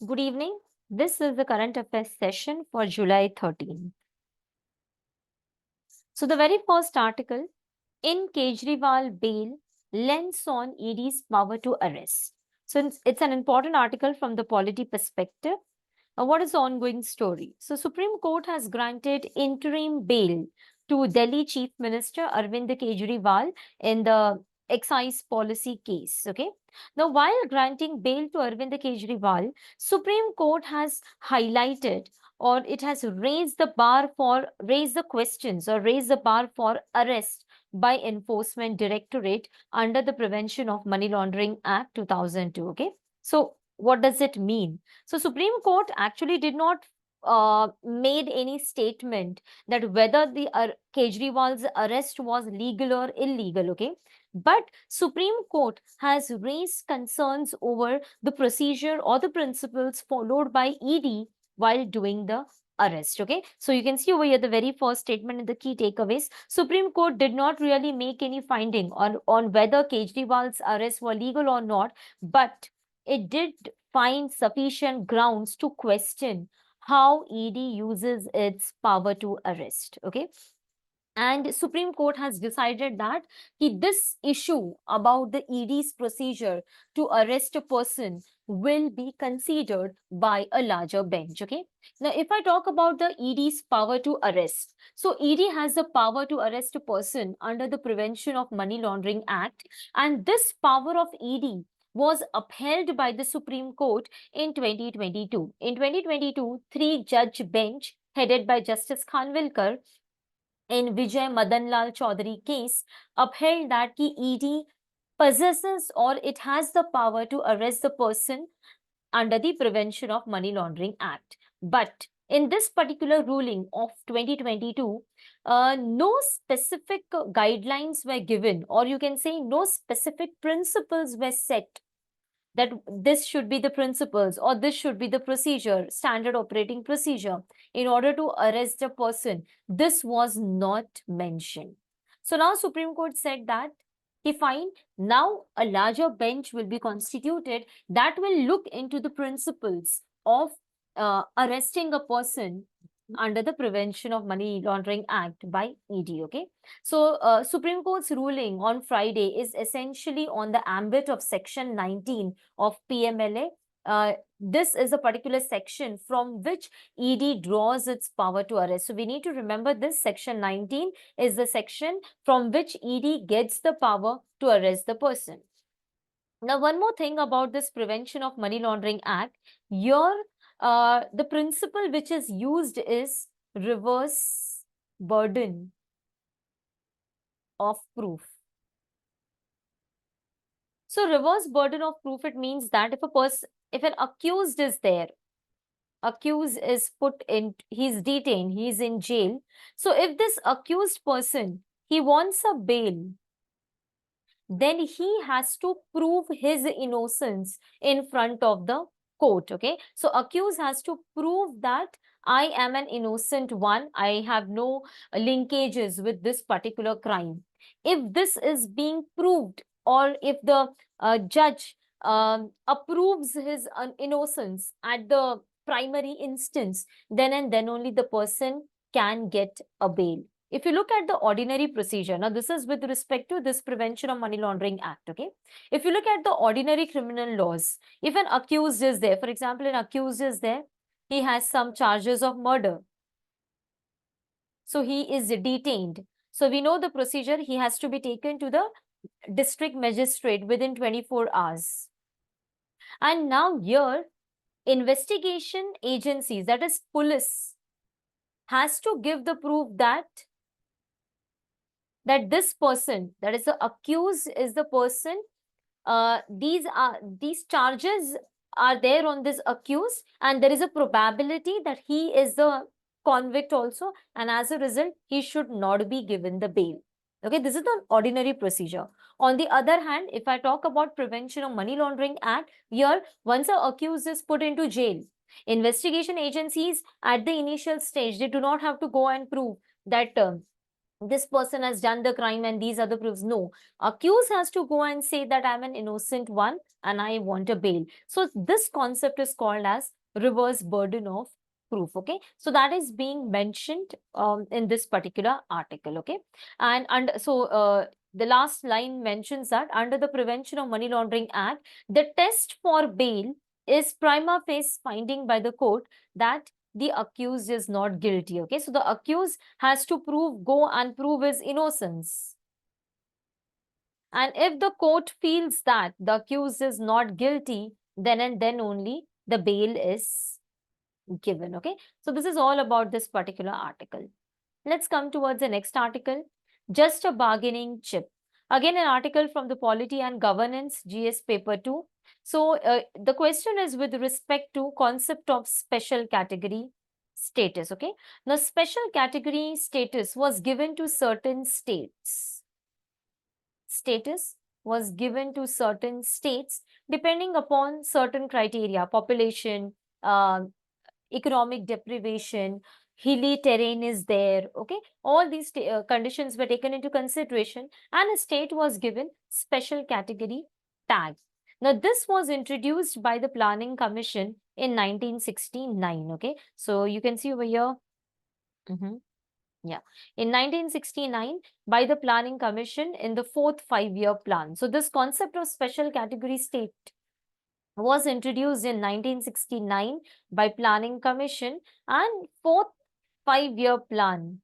Good evening. This is the current affairs session for July 13. So, the very first article in Kejriwal bail lends on ED's power to arrest. So, it's an important article from the polity perspective. What is the ongoing story? So, Supreme Court has granted interim bail to Delhi Chief Minister Arvind Kejriwal in the excise policy case. Okay. Now, while granting bail to Arvind Kejriwal, Supreme Court has highlighted or it has raised the questions or raised the bar for arrest by Enforcement Directorate under the Prevention of Money Laundering Act 2002. Okay. So, what does it mean? So Supreme Court actually did not made any statement that whether the Kejriwal's arrest was legal or illegal, okay? But Supreme Court has raised concerns over the procedure or the principles followed by ED while doing the arrest, okay? So you can see over here the very first statement in the key takeaways. Supreme Court did not really make any finding on whether Kejriwal's arrests were legal or not, but it did find sufficient grounds to question how ED uses its power to arrest. Okay. And Supreme Court has decided that this issue about the ED's procedure to arrest a person will be considered by a larger bench. Okay. Now, if I talk about the ED's power to arrest, so ED has the power to arrest a person under the Prevention of Money Laundering Act, and this power of ED was upheld by the Supreme Court in 2022. In 2022, three-judge bench headed by Justice Khanwilkar in Vijay Madan Lal Chaudhary case upheld that ki ED possesses or it has the power to arrest the person under the Prevention of Money Laundering Act. But in this particular ruling of 2022, no specific guidelines were given, or you can say no specific principles were set that this should be the principles or this should be the procedure, standard operating procedure in order to arrest a person. This was not mentioned. So now Supreme Court said that he find now a larger bench will be constituted that will look into the principles of arresting a person under the Prevention of Money Laundering Act by ED. Okay. So, Supreme Court's ruling on Friday is essentially on the ambit of Section 19 of PMLA. This is a particular section from which ED draws its power to arrest. So, we need to remember this Section 19 is the section from which ED gets the power to arrest the person. Now, one more thing about this Prevention of Money Laundering Act, here the principle which is used is reverse burden of proof. So reverse burden of proof, it means that if an accused is there, accused is put in, he's detained, he's in jail. So if this accused person, he wants a bail, then he has to prove his innocence in front of the court. Okay. So accused has to prove that I am an innocent one. I have no linkages with this particular crime. If this is being proved, or if the judge approves his innocence at the primary instance, then and then only the person can get a bail. If you look at the ordinary procedure, now this is with respect to this Prevention of Money Laundering Act, okay? If you look at the ordinary criminal laws, if an accused is there, for example, an accused is there, he has some charges of murder. So he is detained. So we know the procedure, he has to be taken to the district magistrate within 24 hours. And now here, investigation agencies, that is police, has to give the proof that this person, that is the accused, is the person. These charges are there on this accused, and there is a probability that he is the convict also, and as a result, he should not be given the bail. Okay, this is the ordinary procedure. On the other hand, if I talk about Prevention of Money Laundering Act, here, once an accused is put into jail, investigation agencies at the initial stage, they do not have to go and prove that this person has done the crime and these are the proofs. No, accused has to go and say that I'm an innocent one and I want a bail. So this concept is called as reverse burden of proof. Okay, so that is being mentioned in this particular article. Okay, and so the last line mentions that under the Prevention of Money Laundering Act, the test for bail is prima facie finding by the court that the accused is not guilty. Okay, so the accused has to go and prove his innocence. And if the court feels that the accused is not guilty, then and then only the bail is given. Okay, so this is all about this particular article. Let's come towards the next article. Just a bargaining chip. Again, an article from the Polity and Governance, GS paper 2. So the question is with respect to concept of special category status. Okay, now special category status was given to certain states. Status was given to certain states depending upon certain criteria: population, uh, economic deprivation, hilly terrain is there. Okay, all these conditions were taken into consideration and a state was given special category tag. Now this was introduced by the Planning Commission in 1969. Okay, so you can see over here. Yeah, in 1969 by the Planning Commission in the fourth five-year plan. So this concept of special category state was introduced in 1969 by Planning Commission and fourth five-year plan,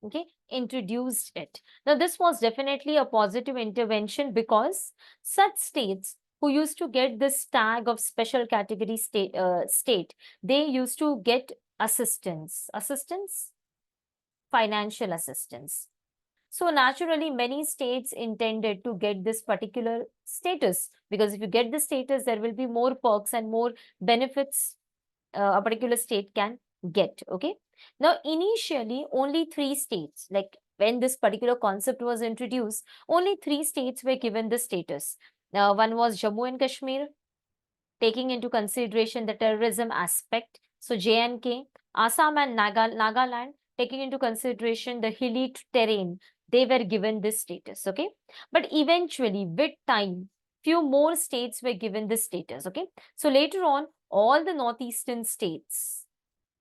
okay, introduced it. Now this was definitely a positive intervention because such states who used to get this tag of special category state, they used to get assistance, financial assistance. So naturally, many states intended to get this particular status because if you get the status, there will be more perks and more benefits a particular state can get. Okay. Now, initially, only 3 states, like when this particular concept was introduced, only 3 states were given the status. One was Jammu and Kashmir, taking into consideration the terrorism aspect. So J&K, Assam and Nagaland, taking into consideration the hilly terrain, they were given this status. Okay, but eventually with time, few more states were given this status. Okay, so later on, all the northeastern states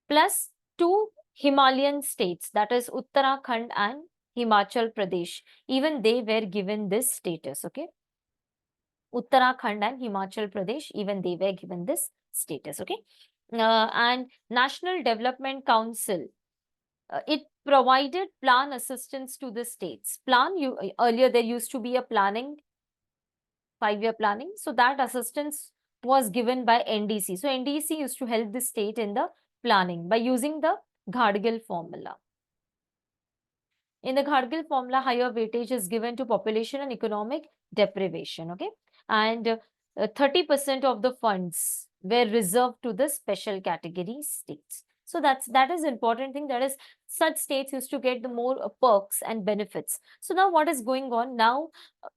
plus 2 Himalayan states, that is Uttarakhand and Himachal Pradesh, even they were given this status. Okay, Uttarakhand and Himachal Pradesh, even they were given this status. Okay, and National Development Council, it provided plan assistance to the states. Earlier there used to be a planning, five-year planning, so that assistance was given by NDC. So NDC used to help the state in the planning by using the Gadgil formula. In the Gadgil formula, higher weightage is given to population and economic deprivation. Okay, and 30% of the funds were reserved to the special category states. So that is important thing. That is, such states used to get the more perks and benefits. So now what is going on now?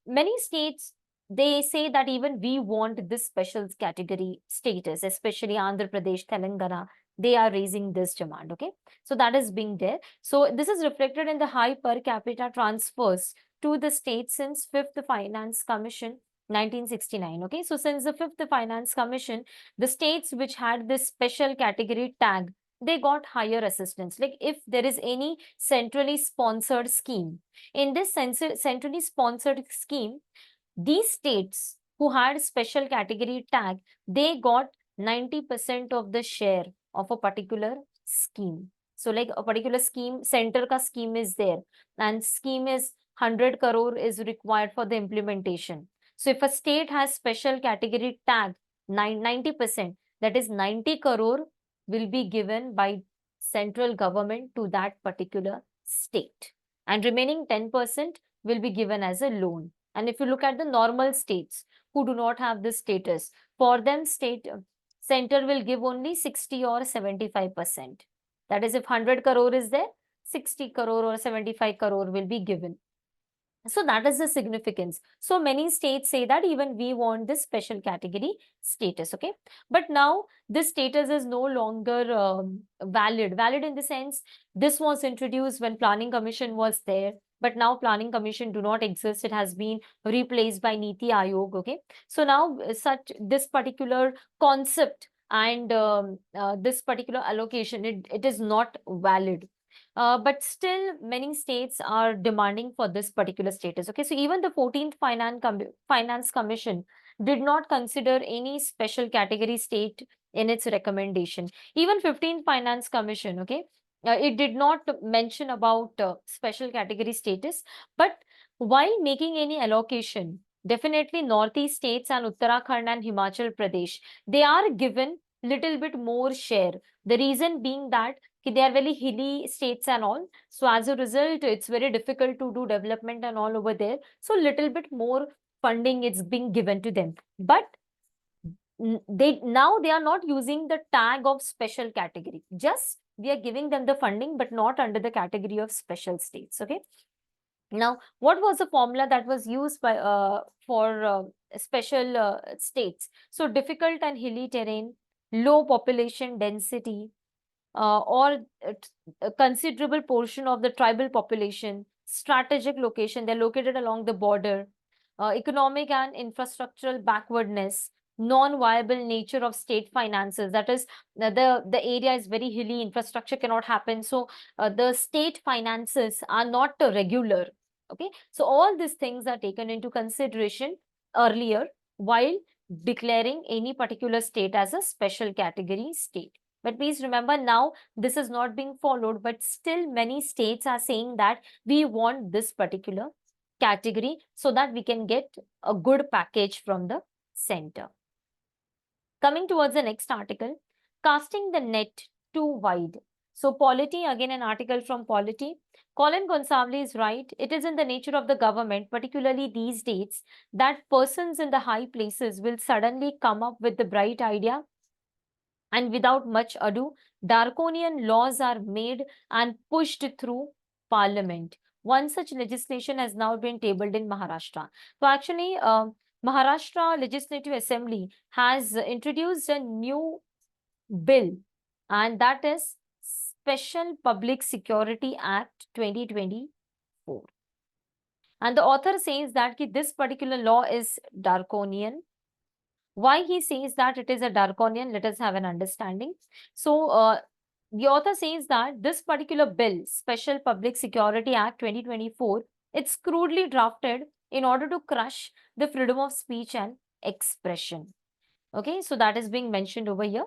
Many states, they say that even we want this special category status, especially Andhra Pradesh, Telangana. They are raising this demand. Okay, so that is being there. So this is reflected in the high per capita transfers to the states since Fifth Finance Commission 1969. Okay, so since the Fifth Finance Commission, the states which had this special category tag, they got higher assistance. Like if there is any centrally sponsored scheme, in this centrally sponsored scheme, these states who had special category tag, they got 90% of the share of a particular scheme. So like a particular scheme, center ka scheme is there and scheme is 100 crore is required for the implementation. So if a state has special category tag, 90%, that is 90 crore will be given by central government to that particular state. And remaining 10% will be given as a loan. And if you look at the normal states who do not have this status, for them center will give only 60 or 75%. That is, if 100 crore is there, 60 crore or 75 crore will be given. So that is the significance. So many states say that even we want this special category status, okay? But now this status is no longer valid. Valid in the sense, this was introduced when Planning Commission was there, but now Planning Commission do not exist. It has been replaced by Niti Aayog, okay? So now this particular concept and this particular allocation, it is not valid. But still, many states are demanding for this particular status. Okay, so even the 14th Finance Commission did not consider any special category state in its recommendation. Even 15th Finance Commission, okay, it did not mention about special category status. But while making any allocation, definitely Northeast states and Uttarakhand and Himachal Pradesh, they are given little bit more share. The reason being that they are very hilly states and all. So as a result, it's very difficult to do development and all over there. So little bit more funding is being given to them. But they are not using the tag of special category. Just we are giving them the funding, but not under the category of special states. Okay. Now, what was the formula that was used by for special states? So difficult and hilly terrain, low population density, or a considerable portion of the tribal population, strategic location, they're located along the border, economic and infrastructural backwardness, non-viable nature of state finances. That is, the area is very hilly, infrastructure cannot happen. So the state finances are not regular. Okay, so all these things are taken into consideration earlier while declaring any particular state as a special category state. But please remember, now this is not being followed, but still many states are saying that we want this particular category so that we can get a good package from the center. Coming towards the next article, casting the net too wide. So Polity, again an article from Polity. Colin Gonsalves is right. It is in the nature of the government, particularly these days, that persons in the high places will suddenly come up with the bright idea, and without much ado, draconian laws are made and pushed through parliament. One such legislation has now been tabled in Maharashtra. So actually, Maharashtra Legislative Assembly has introduced a new bill, and that is Special Public Security Act 2024. And the author says that this particular law is draconian. Why he says that it is a draconian, let us have an understanding. So, the author says that this particular bill, Special Public Security Act 2024, it's crudely drafted in order to crush the freedom of speech and expression. Okay, so that is being mentioned over here.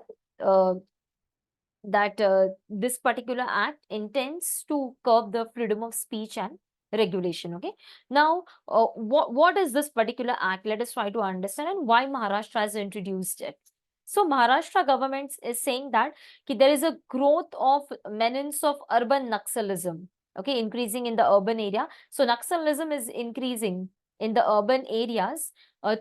That this particular act intends to curb the freedom of speech and regulation. Okay, now what is this particular act? Let us try to understand, and why Maharashtra has introduced it. So Maharashtra government is saying that there is a growth of menace of urban Naxalism, okay, increasing in the urban area. So Naxalism is increasing in the urban areas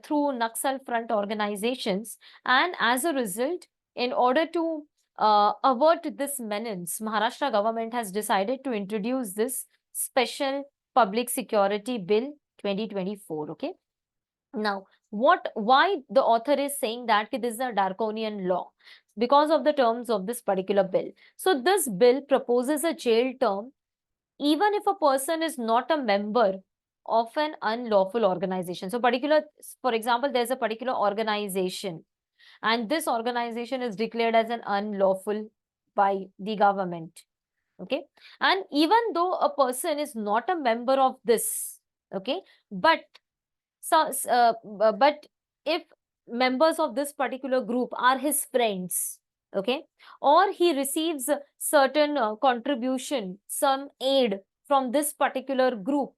through Naxal front organizations, and as a result, in order to avert this menace, Maharashtra government has decided to introduce this Special Public Security Bill 2024. Okay. Now, why the author is saying that this is a draconian law? Because of the terms of this particular bill. So this bill proposes a jail term even if a person is not a member of an unlawful organization. So for example, there's a particular organization, and this organization is declared as an unlawful by the government. Okay, and even though a person is not a member of this, okay, but but if members of this particular group are his friends, okay, or he receives a certain contribution, some aid from this particular group,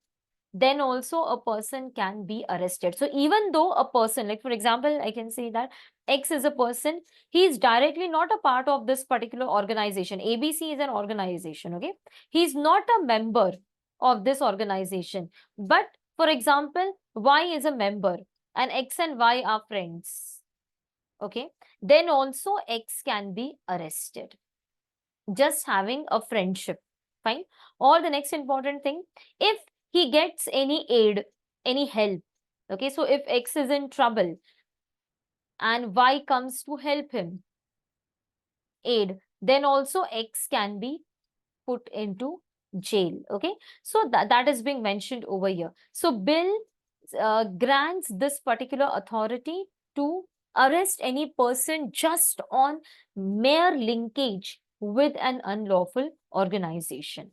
then also a person can be arrested. So even though a person, like for example, I can say that X is a person, he is directly not a part of this particular organization. ABC is an organization, okay? He's not a member of this organization. But for example, Y is a member and X and Y are friends, okay? Then also X can be arrested. Just having a friendship, fine? Or the next important thing, if he gets any aid, any help. Okay, so if X is in trouble and Y comes to help him, aid, then also X can be put into jail. Okay, so that is being mentioned over here. So bill grants this particular authority to arrest any person just on mere linkage with an unlawful organization.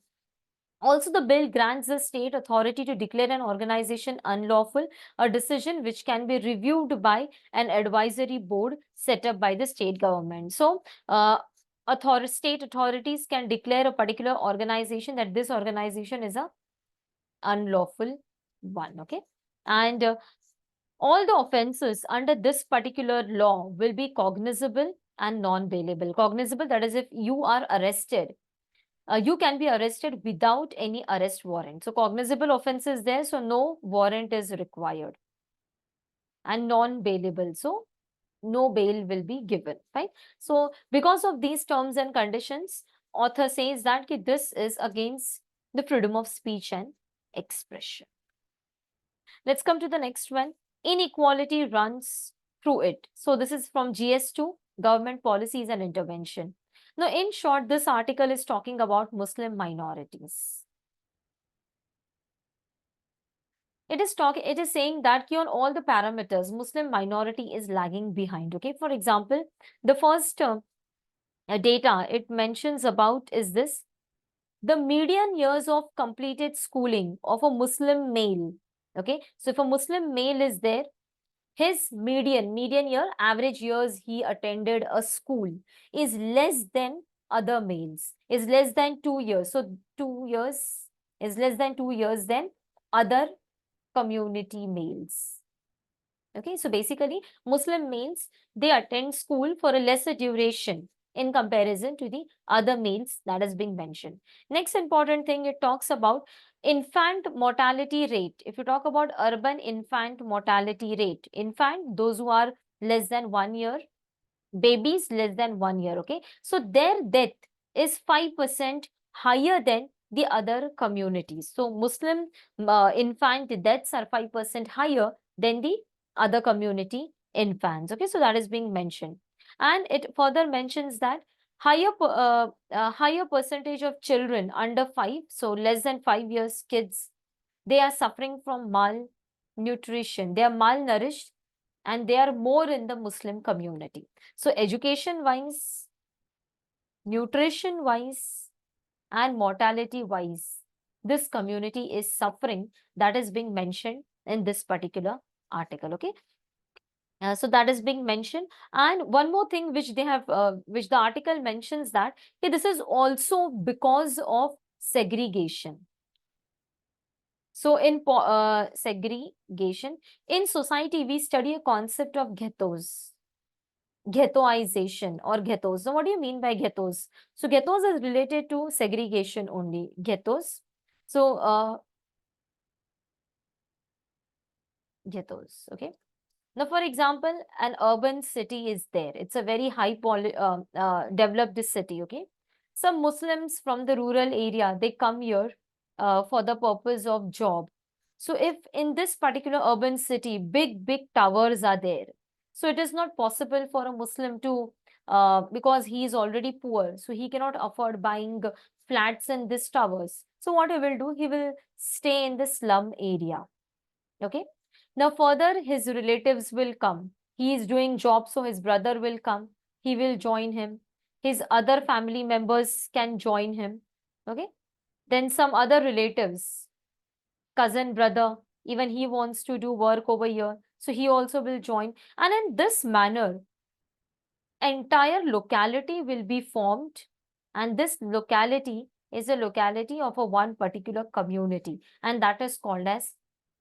Also, the bill grants the state authority to declare an organization unlawful, a decision which can be reviewed by an advisory board set up by the state government. So, state authorities can declare a particular organization that this organization is a unlawful one. Okay, and all the offenses under this particular law will be cognizable and non-bailable. Cognizable, that is, if you are arrested, you can be arrested without any arrest warrant. So cognizable offense is there, so no warrant is required. And non-bailable, so no bail will be given, right? So because of these terms and conditions, author says that this is against the freedom of speech and expression. Let's come to the next one. Inequality runs through it. So this is from GS2, Government Policies and Intervention. Now, in short, this article is talking about Muslim minorities. It is saying that on all the parameters, Muslim minority is lagging behind. Okay, for example, the first data it mentions about is this: the median years of completed schooling of a Muslim male. Okay, so if a Muslim male is there, his median year, average years he attended a school is less than other males, is less than 2 years. So 2 years is less than 2 years than other community males. Okay, so basically Muslim males, they attend school for a lesser duration in comparison to the other males that is being mentioned. Next important thing, it talks about infant mortality rate. If you talk about urban infant mortality rate, infant, those who are less than 1 year, babies less than 1 year, okay, so their death is 5% higher than the other communities. So Muslim infant deaths are 5% higher than the other community infants. Okay, so that is being mentioned, and it further mentions that higher percentage of children under 5, so less than 5 years kids, they are suffering from malnutrition, they are malnourished, and they are more in the Muslim community. So education wise, nutrition wise, and mortality wise, this community is suffering. That is being mentioned in this particular article. Okay, so that is being mentioned, and one more thing which they have which the article mentions, that this is also because of segregation. So in segregation in society, we study a concept of ghettos, ghettoization or ghettos. So what do you mean by ghettos? So ghettos is related to segregation only, ghettos. So ghettos, okay. Now, for example, an urban city is there. It's a very high developed city, okay. Some Muslims from the rural area, they come here for the purpose of job. So if in this particular urban city, big towers are there, so it is not possible for a Muslim to, because he is already poor, so he cannot afford buying flats in these towers. So what he will do, he will stay in the slum area, okay. Now further, his relatives will come. He is doing job, so his brother will come. He will join him. His other family members can join him. Okay. Then some other relatives, cousin, brother, even he wants to do work over here. So he also will join. And in this manner, entire locality will be formed. And this locality is a locality of a one particular community. And that is called as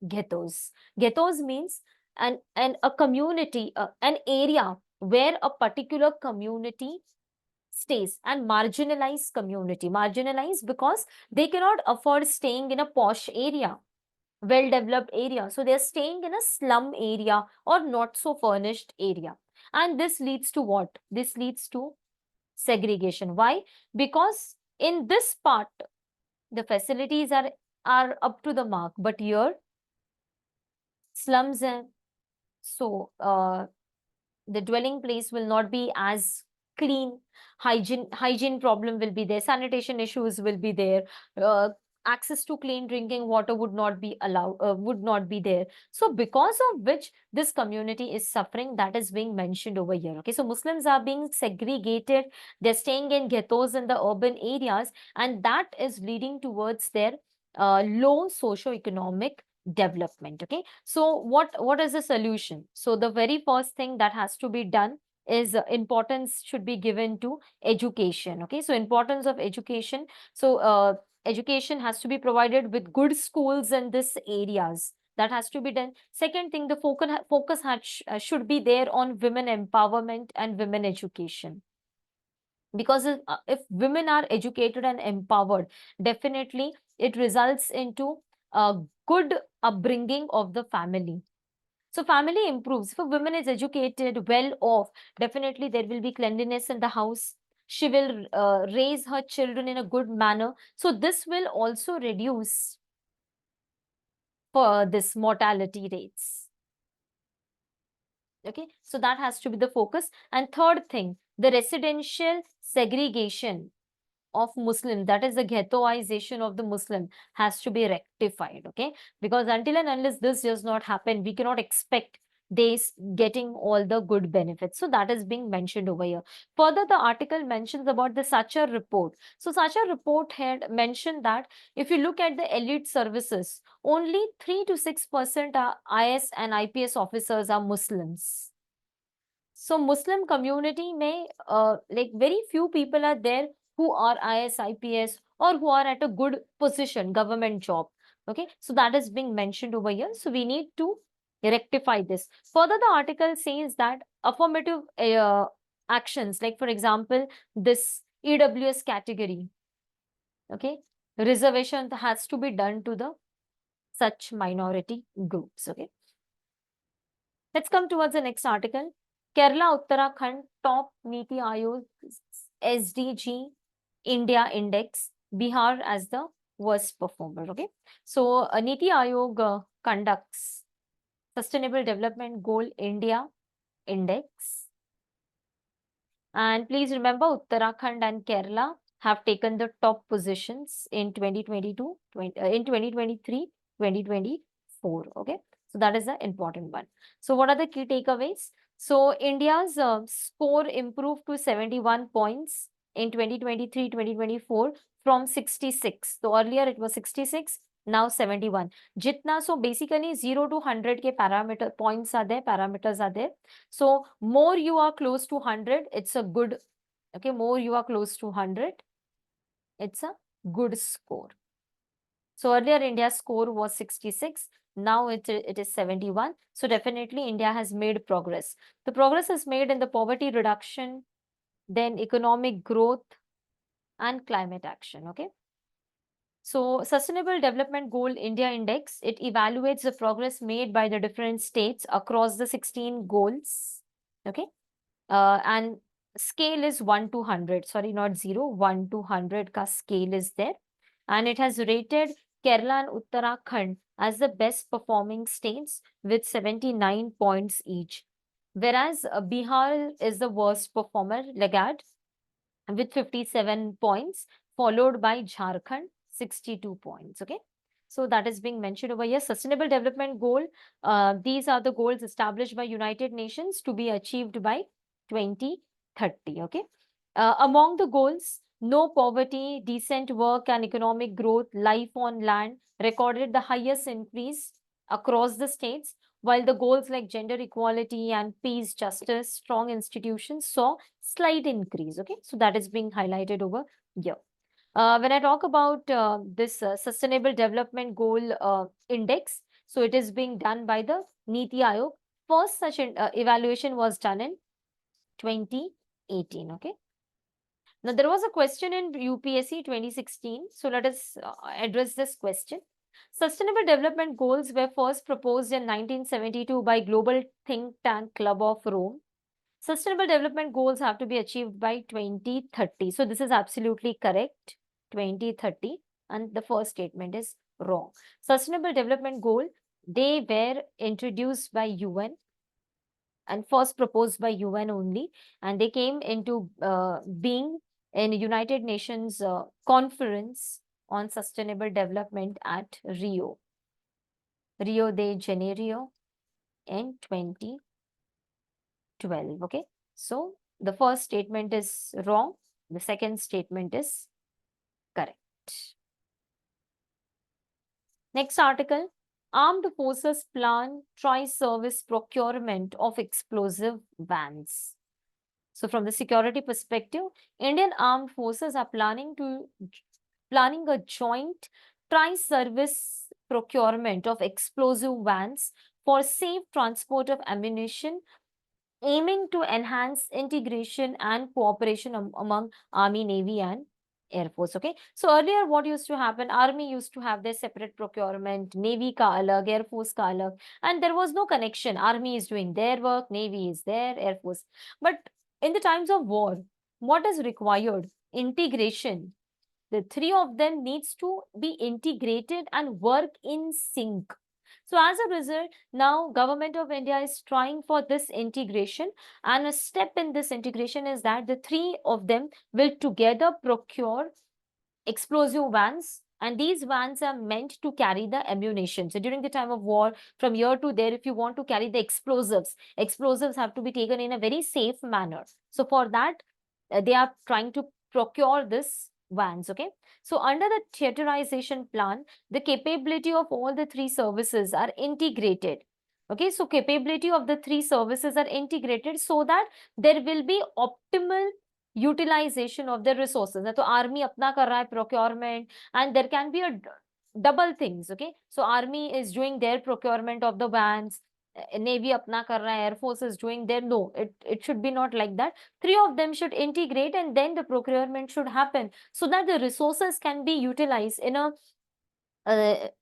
ghettos. Ghettos means a community, an area where a particular community stays, and marginalized community. Marginalized because they cannot afford staying in a posh area, well developed area. So they're staying in a slum area or not so furnished area. And this leads to what? This leads to segregation. Why? Because in this part, the facilities are are up to the mark, but here slums हैं, so the dwelling place will not be as clean. Hygiene problem will be there, sanitation issues will be there, uh, access to clean drinking water would not be allowed, would not be there. So because of which this community is suffering, that is being mentioned over here. Okay, so Muslims are being segregated, they're staying in ghettos in the urban areas, and that is leading towards their low socio-economic development. Okay, so what is the solution? So the very first thing that has to be done is importance should be given to education. Okay, so importance of education. So education has to be provided with good schools in this areas, that has to be done. Second thing, the focus should be there on women empowerment and women education, because if women are educated and empowered, definitely it results into a good upbringing of the family. So family improves. If a woman is educated, well off, definitely there will be cleanliness in the house. She will raise her children in a good manner. So this will also reduce for this mortality rates. Okay, so that has to be the focus. And third thing, the residential segregation of Muslim, that is the ghettoization of the Muslim, has to be rectified. Okay, because until and unless this does not happen, we cannot expect this getting all the good benefits. So that is being mentioned over here. Further, the article mentions about the Sachar report. So Sachar report had mentioned that if you look at the elite services, only 3 to 6% are IS and IPS officers are Muslims. So Muslim community may like very few people are there who are IS, IPS, or who are at a good position, government job. Okay, so that is being mentioned over here. So we need to rectify this. Further, the article says that affirmative actions, like for example, this EWS category, okay, reservation has to be done to the such minority groups. Okay, let's come towards the next article. Kerala Uttarakhand top Niti Aayog SDG India Index, Bihar as the worst performer. Okay, so Niti Aayog conducts Sustainable Development Goal India Index, and please remember Uttarakhand and Kerala have taken the top positions in 2022, in 2023, 2024. Okay, so that is the important one. So what are the key takeaways? So India's score improved to 71 points in 2023-2024 from 66. So earlier it was 66, now 71. Jitna, so basically 0 to 100 ke parameter points are there, parameters are there. So more you are close to 100, it's a good, okay, more you are close to 100, it's a good score. So earlier India's score was 66, now it is 71. So definitely India has made progress. The progress is made in the poverty reduction, then economic growth and climate action. Okay, so Sustainable Development Goal India Index, it evaluates the progress made by the different states across the 16 goals. Okay, and scale is 1 to 100, sorry, not 0, 1 to 100 ka scale is there, and it has rated Kerala and Uttarakhand as the best performing states with 79 points each, whereas Bihar is the worst performer, laggard, with 57 points, followed by Jharkhand 62 points. Okay, so that is being mentioned over here. Sustainable Development Goal, these are the goals established by United Nations to be achieved by 2030. Okay, among the goals, no poverty, decent work and economic growth, life on land recorded the highest increase across the states, while the goals like gender equality and peace, justice, strong institutions saw slight increase. Okay, so that is being highlighted over here. When I talk about this Sustainable Development Goal Index, so it is being done by the Niti Aayog. First such an evaluation was done in 2018. Okay. Now there was a question in UPSC 2016. So let us address this question. Sustainable Development Goals were first proposed in 1972 by Global Think Tank Club of Rome. Sustainable Development Goals have to be achieved by 2030. So this is absolutely correct, 2030. And the first statement is wrong. Sustainable Development Goal, they were introduced by UN and first proposed by UN only, and they came into being in United Nations conference on sustainable development at Rio de Janeiro in 2012. Okay, so the first statement is wrong, the second statement is correct. Next article, Armed Forces plan tri-service procurement of explosive vans. So from the security perspective, Indian Armed Forces are planning a joint tri-service procurement of explosive vans for safe transport of ammunition, aiming to enhance integration and cooperation among Army, Navy, and Air Force. Okay, so earlier what used to happen, Army used to have their separate procurement, Navy ka alag, Air Force ka alag, and there was no connection. Army is doing their work, Navy is there, Air Force. But in the times of war, what is required? Integration. The three of them needs to be integrated and work in sync. So as a result, now Government of India is trying for this integration, and a step in this integration is that the three of them will together procure explosive vans, and these vans are meant to carry the ammunition. So during the time of war, from here to there, if you want to carry the explosives have to be taken in a very safe manner. So for that, they are trying to procure this vans. Okay, so under the theaterization plan, the capability of all the three services are integrated. Okay, so capability of the three services are integrated so that there will be optimal utilization of the resources. तो army अपना कर रहा है procurement, and there can be a double things. Okay, so army is doing their procurement of the vans, navy अपना कर रहा है, air force is doing their. No, it should be not like that. Three of them should integrate, and then the procurement should happen so that the resources can be utilized in an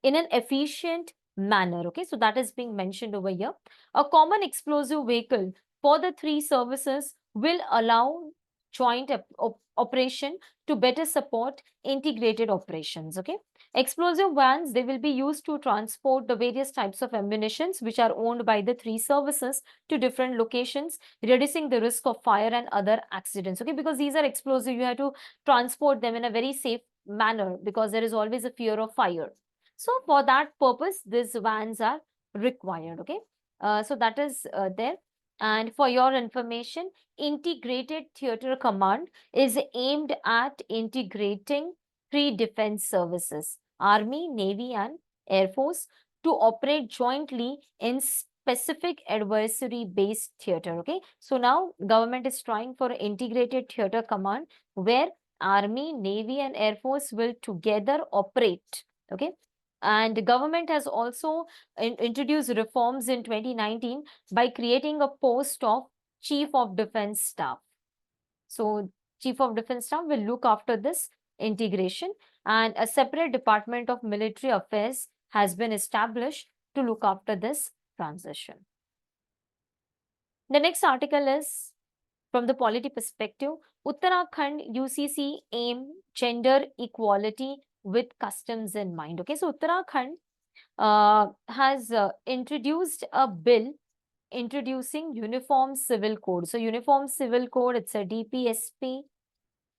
efficient manner. Okay, so that is being mentioned over here. A common explosive vehicle for the three services will allow joint operation to better support integrated operations. Okay, explosive vans, they will be used to transport the various types of ammunitions which are owned by the three services to different locations, reducing the risk of fire and other accidents. Okay, because these are explosive, you have to transport them in a very safe manner because there is always a fear of fire. So for that purpose, these vans are required. Okay, so that is there. And for your information, Integrated Theatre Command is aimed at integrating three defense services, Army, Navy, and Air Force, to operate jointly in specific adversary-based theater. Okay, so now government is trying for Integrated Theatre Command where Army, Navy, and Air Force will together operate. Okay, and the government has also introduced reforms in 2019 by creating a post of Chief of Defense Staff. So Chief of Defense Staff will look after this integration, and a separate Department of Military Affairs has been established to look after this transition. The next article is from the polity perspective, Uttarakhand UCC aim gender equality with customs in mind. Okay, so Uttarakhand has introduced a bill introducing Uniform Civil Code. So Uniform Civil Code, it's a DPSP,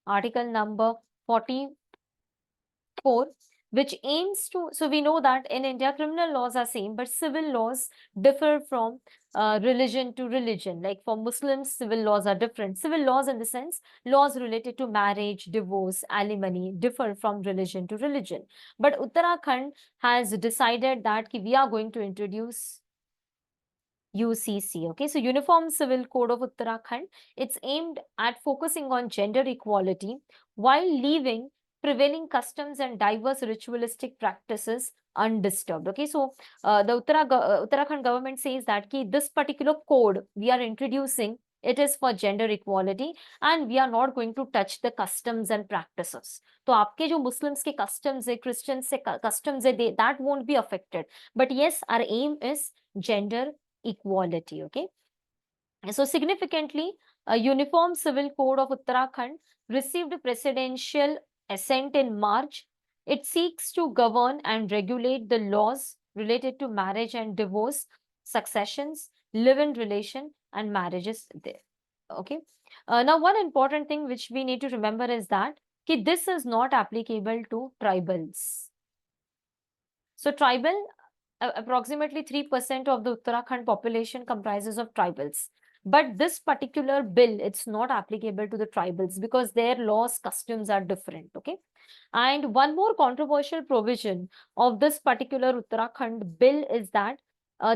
article number 44, which aims to, so we know that in India, criminal laws are same, but civil laws differ from religion to religion. Like for Muslims, civil laws are different. Civil laws in the sense, laws related to marriage, divorce, alimony differ from religion to religion. But Uttarakhand has decided that we are going to introduce UCC. Okay, so Uniform Civil Code of Uttarakhand, it's aimed at focusing on gender equality while leaving prevailing customs and diverse ritualistic practices undisturbed. Okay, so the Uttarakhand government says that this particular code we are introducing, it is for gender equality and we are not going to touch the customs and practices. तो आपके जो Muslims के customs है, Christians से customs है, that won't be affected. But yes, our aim is gender equality. Okay, so significantly, a Uniform Civil Code of Uttarakhand received presidential assent in March It seeks to govern and regulate the laws related to marriage and divorce, successions, live-in relation, and marriages there. Okay. Now, one important thing which we need to remember is that this is not applicable to tribals. So, approximately 3% of the Uttarakhand population comprises of tribals. But this particular bill, it's not applicable to the tribals because their laws, customs are different. Okay. And one more controversial provision of this particular Uttarakhand bill is that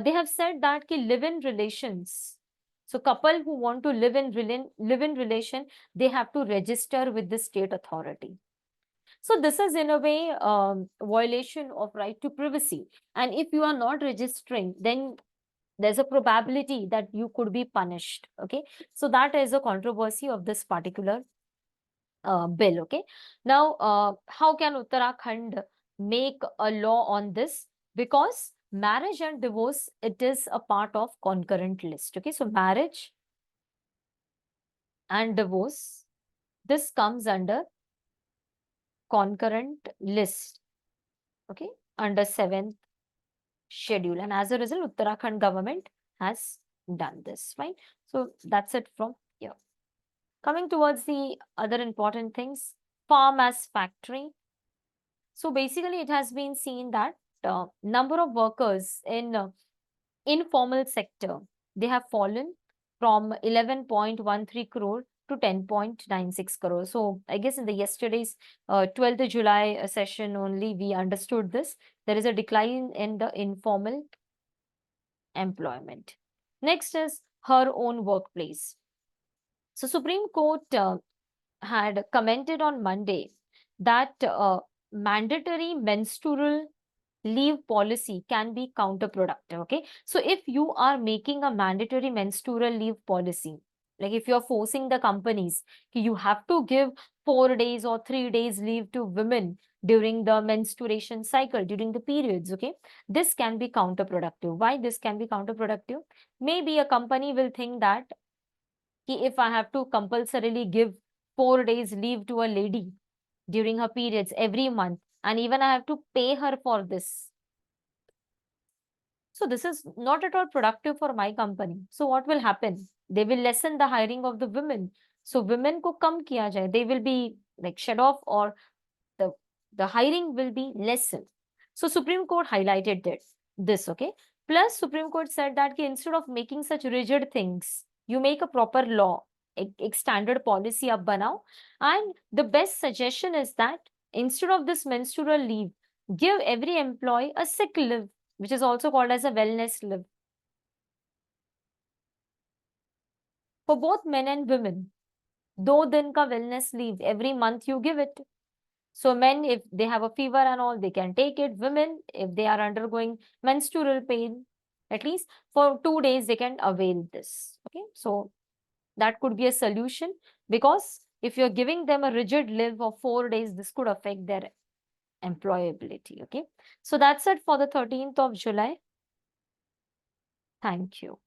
they have said that live-in relations. So couple who want to live in relation, they have to register with the state authority. So this is in a way violation of right to privacy. And if you are not registering, then there's a probability that you could be punished. Okay. So that is a controversy of this particular bill. Okay. Now, how can Uttarakhand make a law on this? Because marriage and divorce, it is a part of concurrent list. Okay. So marriage and divorce, this comes under concurrent list. Okay. Under 7th schedule. And as a result, Uttarakhand government has done this. Fine. So that's it from here. Coming towards the other important things, farm as factory. So basically, it has been seen that number of workers in informal sector, they have fallen from 11.13 crore to 10.96 crore. So I guess in the yesterday's 12th July session only, we understood this. There is a decline in the informal employment. Next is her own workplace. So Supreme Court had commented on Monday that mandatory menstrual leave policy can be counterproductive. Okay. So if you are making a mandatory menstrual leave policy, like if you're forcing the companies, you have to give 4 days or 3 days leave to women during the menstruation cycle, during the periods. Okay. This can be counterproductive. Why this can be counterproductive? Maybe a company will think that if I have to compulsorily give 4 days leave to a lady during her periods every month, and even I have to pay her for this. So this is not at all productive for my company. So what will happen? They will lessen the hiring of the women. So women ko kam kiya jaye. They will be like shed off, or the hiring will be lessened. So Supreme Court highlighted this, okay? Plus Supreme Court said that instead of making such rigid things, you make a proper law, a standard policy up banao. And the best suggestion is that instead of this menstrual leave, give every employee a sick leave, which is also called as a wellness leave. For both men and women, 2 दिन ka wellness leave every month you give it. So men, if they have a fever and all, they can take it. Women, if they are undergoing menstrual pain, at least for 2 days, they can avail this. Okay. So that could be a solution, because if you're giving them a rigid leave of 4 days, this could affect their employability. Okay. So that's it for the 13th of July. Thank you.